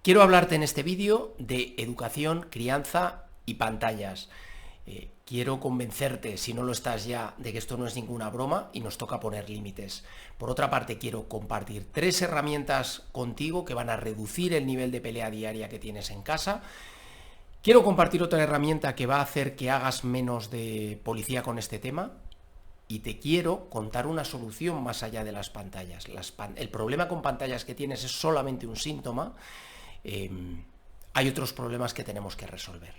Quiero hablarte en este vídeo de educación, crianza y pantallas. Quiero convencerte, si no lo estás ya, de que esto no es ninguna broma y nos toca poner límites. Por otra parte, quiero compartir 3 herramientas contigo que van a reducir el nivel de pelea diaria que tienes en casa. Quiero compartir otra herramienta que va a hacer que hagas menos de policía con este tema. Y te quiero contar una solución más allá de las pantallas. El problema con pantallas que tienes es solamente un síntoma. Hay otros problemas que tenemos que resolver.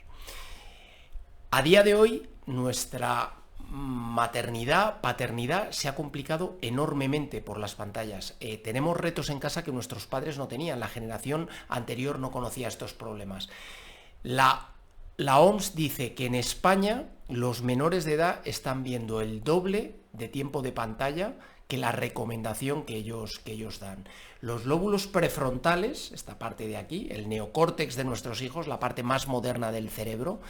A día de hoy, nuestra maternidad, paternidad se ha complicado enormemente por las pantallas. Tenemos retos en casa que nuestros padres no tenían. La generación anterior no conocía estos problemas. La OMS dice que en España los menores de edad están viendo el doble de tiempo de pantalla que la recomendación que ellos dan. Los lóbulos prefrontales, esta parte de aquí, el neocórtex de nuestros hijos, la parte más moderna del cerebro,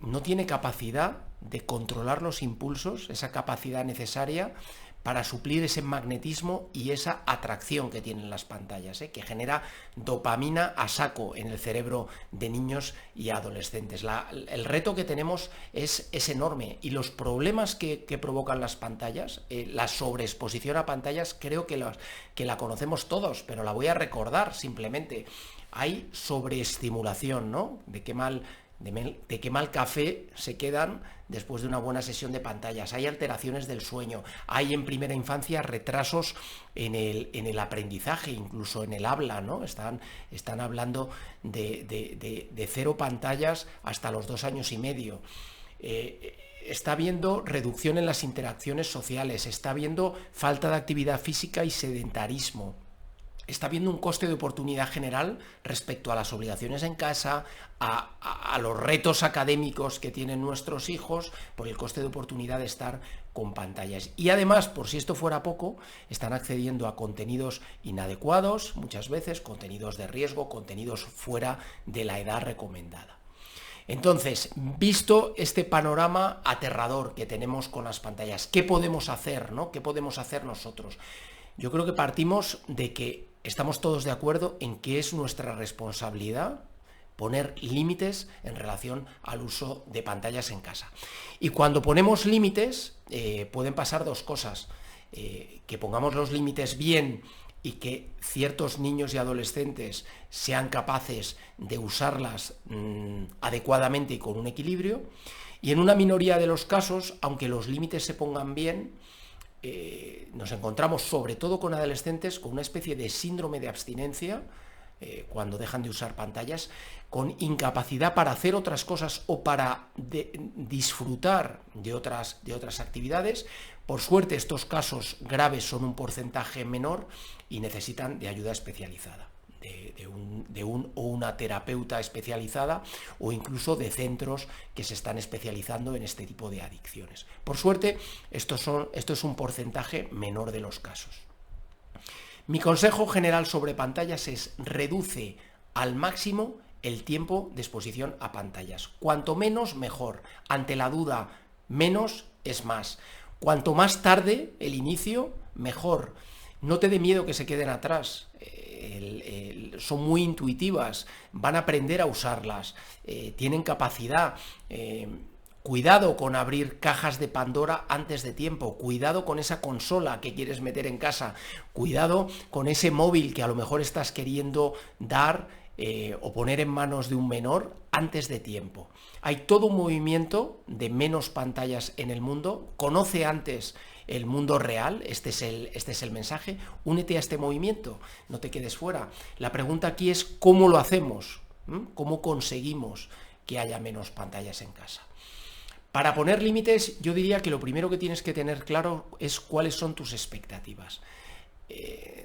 no tiene capacidad de controlar los impulsos, esa capacidad necesaria para suplir ese magnetismo y esa atracción que tienen las pantallas, que genera dopamina a saco en el cerebro de niños y adolescentes. El reto que tenemos es enorme y los problemas que provocan las pantallas, la sobreexposición a pantallas, creo que la conocemos todos, pero la voy a recordar simplemente. Hay sobreestimulación, ¿no? De qué mal café se quedan después de una buena sesión de pantallas. Hay alteraciones del sueño, hay en primera infancia retrasos en el aprendizaje, incluso en el habla, ¿no? Están hablando de 0 pantallas hasta los 2 años y medio. Está habiendo reducción en las interacciones sociales, está habiendo falta de actividad física y sedentarismo. Está habiendo un coste de oportunidad general respecto a las obligaciones en casa, a los retos académicos que tienen nuestros hijos, por el coste de oportunidad de estar con pantallas. Y además, por si esto fuera poco, están accediendo a contenidos inadecuados, muchas veces, contenidos de riesgo, contenidos fuera de la edad recomendada. Entonces, visto este panorama aterrador que tenemos con las pantallas, ¿qué podemos hacer, ¿no? ¿Qué podemos hacer nosotros? Yo creo que partimos de que estamos todos de acuerdo en que es nuestra responsabilidad poner límites en relación al uso de pantallas en casa. Y cuando ponemos límites, pueden pasar 2 cosas. Que pongamos los límites bien y que ciertos niños y adolescentes sean capaces de usarlas adecuadamente y con un equilibrio. Y en una minoría de los casos, aunque los límites se pongan bien, nos encontramos sobre todo con adolescentes con una especie de síndrome de abstinencia cuando dejan de usar pantallas, con incapacidad para hacer otras cosas o para disfrutar de otras actividades. Por suerte, estos casos graves son un porcentaje menor y necesitan de ayuda especializada, de un o una terapeuta especializada o incluso de centros que se están especializando en este tipo de adicciones. Por suerte, esto es un porcentaje menor de los casos. Mi consejo general sobre pantallas es: reduce al máximo el tiempo de exposición a pantallas. Cuanto menos, mejor. Ante la duda, menos es más. Cuanto más tarde el inicio, mejor. No te dé miedo que se queden atrás. Son muy intuitivas, van a aprender a usarlas, tienen capacidad. Cuidado con abrir cajas de Pandora antes de tiempo, cuidado con esa consola que quieres meter en casa, cuidado con ese móvil que a lo mejor estás queriendo dar o poner en manos de un menor antes de tiempo. Hay todo un movimiento de menos pantallas en el mundo. Conoce antes el mundo real, este es el mensaje. Únete a este movimiento, no te quedes fuera. La pregunta aquí es: ¿cómo lo hacemos? ¿Cómo conseguimos que haya menos pantallas en casa? Para poner límites, yo diría que lo primero que tienes que tener claro es cuáles son tus expectativas.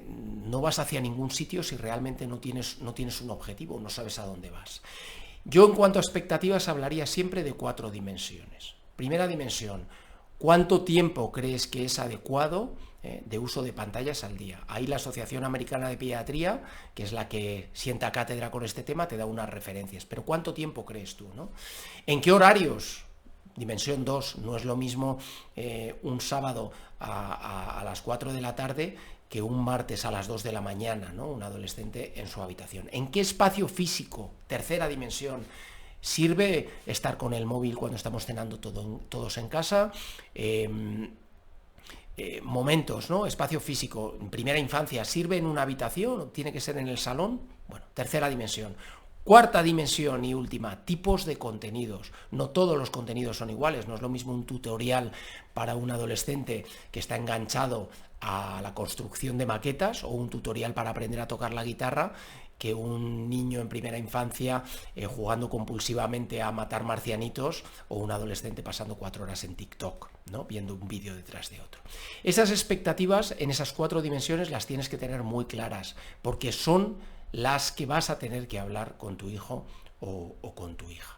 No vas hacia ningún sitio si realmente no tienes un objetivo, no sabes a dónde vas. Yo, en cuanto a expectativas, hablaría siempre de 4 dimensiones. Primera dimensión: ¿cuánto tiempo crees que es adecuado de uso de pantallas al día? Ahí la Asociación Americana de Pediatría, que es la que sienta cátedra con este tema, te da unas referencias. Pero ¿cuánto tiempo crees tú, ¿no? ¿En qué horarios? Dimensión 2, no es lo mismo un sábado a las 4 de la tarde que un martes a las 2 de la mañana, ¿no? Un adolescente en su habitación. ¿En qué espacio físico, tercera dimensión, sirve estar con el móvil cuando estamos cenando todos en casa? Momentos, ¿no? Espacio físico, en primera infancia, ¿sirve en una habitación o tiene que ser en el salón? Bueno, tercera dimensión. Cuarta dimensión y última, tipos de contenidos. No todos los contenidos son iguales, no es lo mismo un tutorial para un adolescente que está enganchado a la construcción de maquetas o un tutorial para aprender a tocar la guitarra que un niño en primera infancia jugando compulsivamente a matar marcianitos o un adolescente pasando 4 horas en TikTok, ¿no? Viendo un vídeo detrás de otro. Esas expectativas en esas 4 dimensiones las tienes que tener muy claras porque son las que vas a tener que hablar con tu hijo o con tu hija.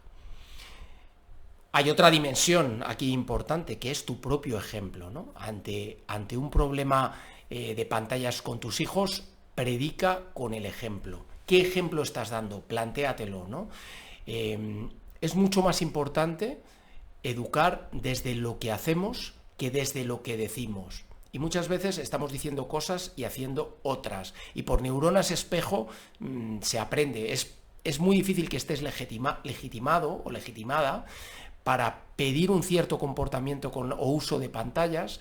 Hay otra dimensión aquí importante que es tu propio ejemplo, ¿no? Ante un problema de pantallas con tus hijos, predica con el ejemplo. ¿Qué ejemplo estás dando? Plantéatelo, ¿no? Es mucho más importante educar desde lo que hacemos que desde lo que decimos. Y muchas veces estamos diciendo cosas y haciendo otras. Y por neuronas espejo se aprende. Es muy difícil que estés legitimado o legitimada para pedir un cierto comportamiento o uso de pantallas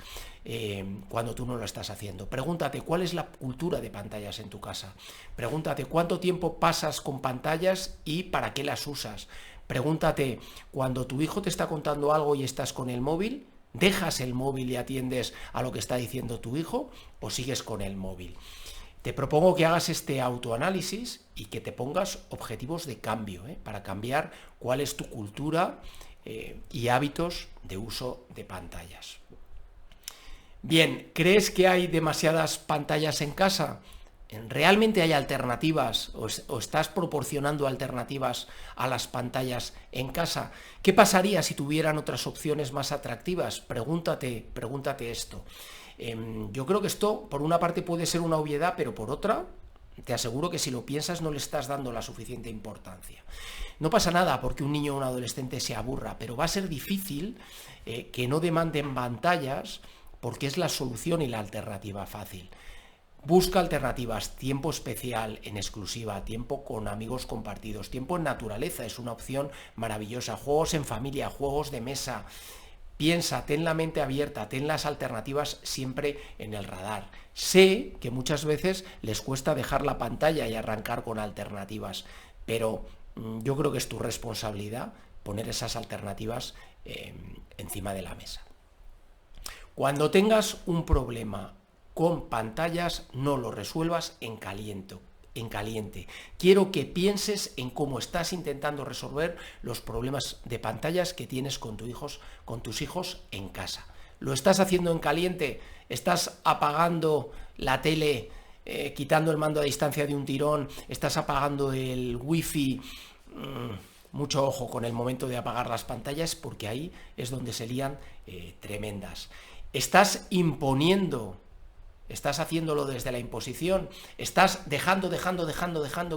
cuando tú no lo estás haciendo. Pregúntate cuál es la cultura de pantallas en tu casa. Pregúntate cuánto tiempo pasas con pantallas y para qué las usas. Pregúntate cuando tu hijo te está contando algo y estás con el móvil, ¿dejas el móvil y atiendes a lo que está diciendo tu hijo o sigues con el móvil? Te propongo que hagas este autoanálisis y que te pongas objetivos de cambio, para cambiar cuál es tu cultura y hábitos de uso de pantallas. Bien, ¿crees que hay demasiadas pantallas en casa? ¿Realmente hay alternativas o estás proporcionando alternativas a las pantallas en casa? ¿Qué pasaría si tuvieran otras opciones más atractivas? Pregúntate esto. Yo creo que esto, por una parte, puede ser una obviedad, pero por otra, te aseguro que si lo piensas no le estás dando la suficiente importancia. No pasa nada porque un niño o un adolescente se aburra, pero va a ser difícil que no demanden pantallas porque es la solución y la alternativa fácil. Busca alternativas, tiempo especial en exclusiva, tiempo con amigos compartidos, tiempo en naturaleza, es una opción maravillosa, juegos en familia, juegos de mesa. Piensa, ten la mente abierta, ten las alternativas siempre en el radar. Sé que muchas veces les cuesta dejar la pantalla y arrancar con alternativas, pero yo creo que es tu responsabilidad poner esas alternativas encima de la mesa. Cuando tengas un problema con pantallas, no lo resuelvas en caliente. Quiero que pienses en cómo estás intentando resolver los problemas de pantallas que tienes con tus hijos en casa. ¿Lo estás haciendo en caliente? ¿Estás apagando la tele, quitando el mando a distancia de un tirón? ¿Estás apagando el wifi? Mucho ojo con el momento de apagar las pantallas porque ahí es donde se lían tremendas. ¿Estás imponiendo? ¿Estás haciéndolo desde la imposición? ¿Estás dejando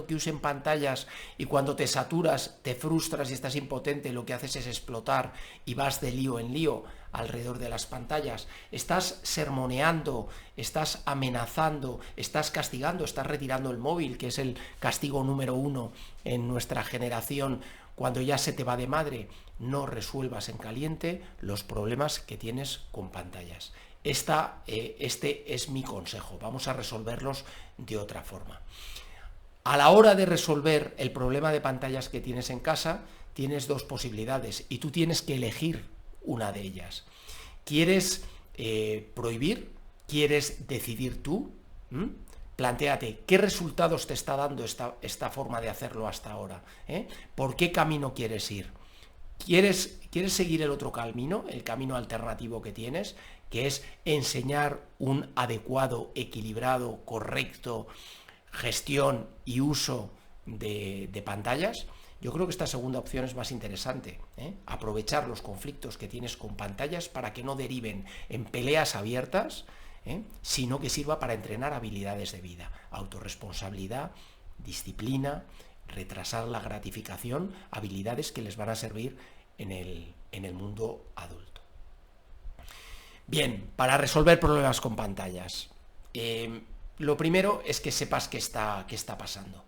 que usen pantallas y cuando te saturas, te frustras y estás impotente, lo que haces es explotar y vas de lío en lío alrededor de las pantallas? ¿Estás sermoneando? ¿Estás amenazando? ¿Estás castigando? ¿Estás retirando el móvil, que es el castigo número 1 en nuestra generación cuando ya se te va de madre? No resuelvas en caliente los problemas que tienes con pantallas. Este es mi consejo. Vamos a resolverlos de otra forma. A la hora de resolver el problema de pantallas que tienes en casa, tienes 2 posibilidades y tú tienes que elegir una de ellas. ¿Quieres prohibir? ¿Quieres decidir tú? Plantéate, ¿qué resultados te está dando esta forma de hacerlo hasta ahora? ¿Por qué camino quieres ir? ¿Quieres seguir el otro camino, el camino alternativo que tienes, que es enseñar un adecuado, equilibrado, correcto gestión y uso de pantallas? Yo creo que esta segunda opción es más interesante, aprovechar los conflictos que tienes con pantallas para que no deriven en peleas abiertas, sino que sirva para entrenar habilidades de vida, autorresponsabilidad, disciplina, retrasar la gratificación, habilidades que les van a servir en el mundo adulto. Bien, para resolver problemas con pantallas, Lo primero es que sepas qué está pasando.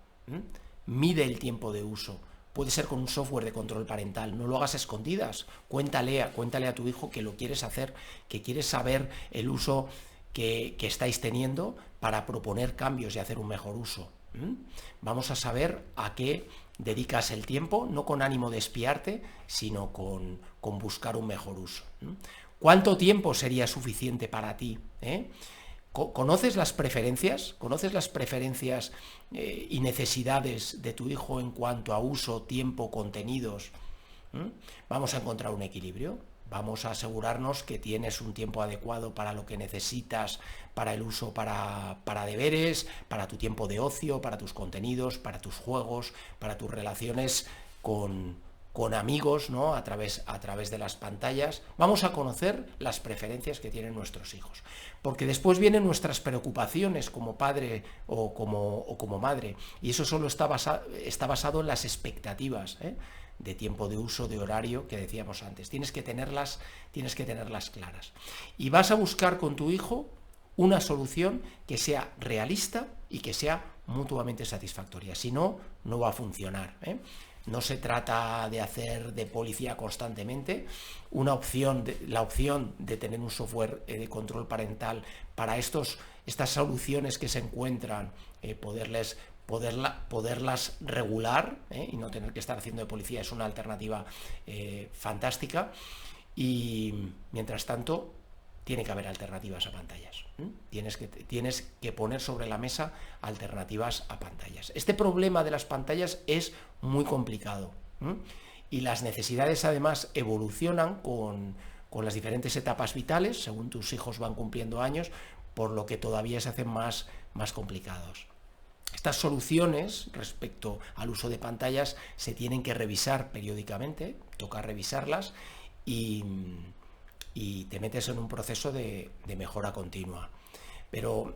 Mide el tiempo de uso. Puede ser con un software de control parental, no lo hagas a escondidas. Cuéntale a tu hijo que lo quieres hacer, que quieres saber el uso que estáis teniendo para proponer cambios y hacer un mejor uso. Vamos a saber a qué dedicas el tiempo, no con ánimo de espiarte, sino con buscar un mejor uso. ¿Cuánto tiempo sería suficiente para ti? ¿Conoces las preferencias? ¿Conoces las preferencias y necesidades de tu hijo en cuanto a uso, tiempo, contenidos? Vamos a encontrar un equilibrio. Vamos a asegurarnos que tienes un tiempo adecuado para lo que necesitas, para el uso para deberes, para tu tiempo de ocio, para tus contenidos, para tus juegos, para tus relaciones con amigos, ¿no? a través de las pantallas. Vamos a conocer las preferencias que tienen nuestros hijos, porque después vienen nuestras preocupaciones como padre o como madre, y eso solo está basado en las expectativas de tiempo de uso, de horario, que decíamos antes. Tienes que tenerlas claras. Y vas a buscar con tu hijo una solución que sea realista y que sea mutuamente satisfactoria. Si no, no va a funcionar. No se trata de hacer de policía constantemente. La opción de tener un software de control parental para estas soluciones que se encuentran, poderlas regular y no tener que estar haciendo de policía es una alternativa fantástica. Y mientras tanto, tiene que haber alternativas a pantallas. Tienes que poner sobre la mesa alternativas a pantallas. Este problema de las pantallas es muy complicado y las necesidades además evolucionan con las diferentes etapas vitales, según tus hijos van cumpliendo años, por lo que todavía se hacen más complicados. Estas soluciones respecto al uso de pantallas se tienen que revisar periódicamente, toca revisarlas y te metes en un proceso de mejora continua. Pero,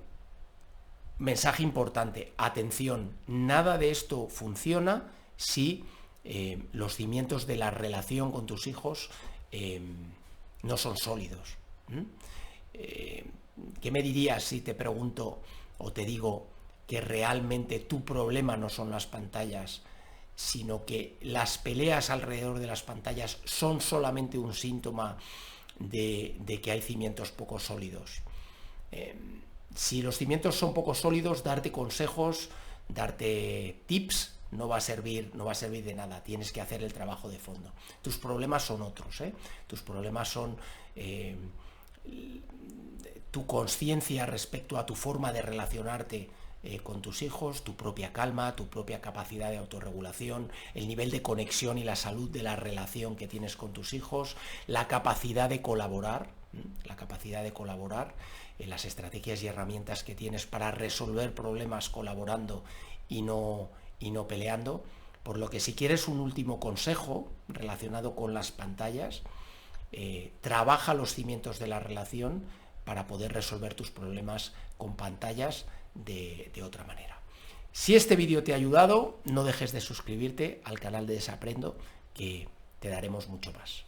mensaje importante, atención, nada de esto funciona si los cimientos de la relación con tus hijos no son sólidos. ¿Qué me dirías si te pregunto o te digo que realmente tu problema no son las pantallas, sino que las peleas alrededor de las pantallas son solamente un síntoma de que hay cimientos poco sólidos? Si los cimientos son poco sólidos, darte consejos, darte tips, no va a servir de nada. Tienes que hacer el trabajo de fondo. Tus problemas son otros, tus problemas son tu conciencia respecto a tu forma de relacionarte con tus hijos, tu propia calma, tu propia capacidad de autorregulación, el nivel de conexión y la salud de la relación que tienes con tus hijos, la capacidad de colaborar en las estrategias y herramientas que tienes para resolver problemas colaborando y no peleando. Por lo que si quieres un último consejo relacionado con las pantallas, trabaja los cimientos de la relación para poder resolver tus problemas con pantallas de otra manera. Si este vídeo te ha ayudado, no dejes de suscribirte al canal de Desaprendo, que te daremos mucho más.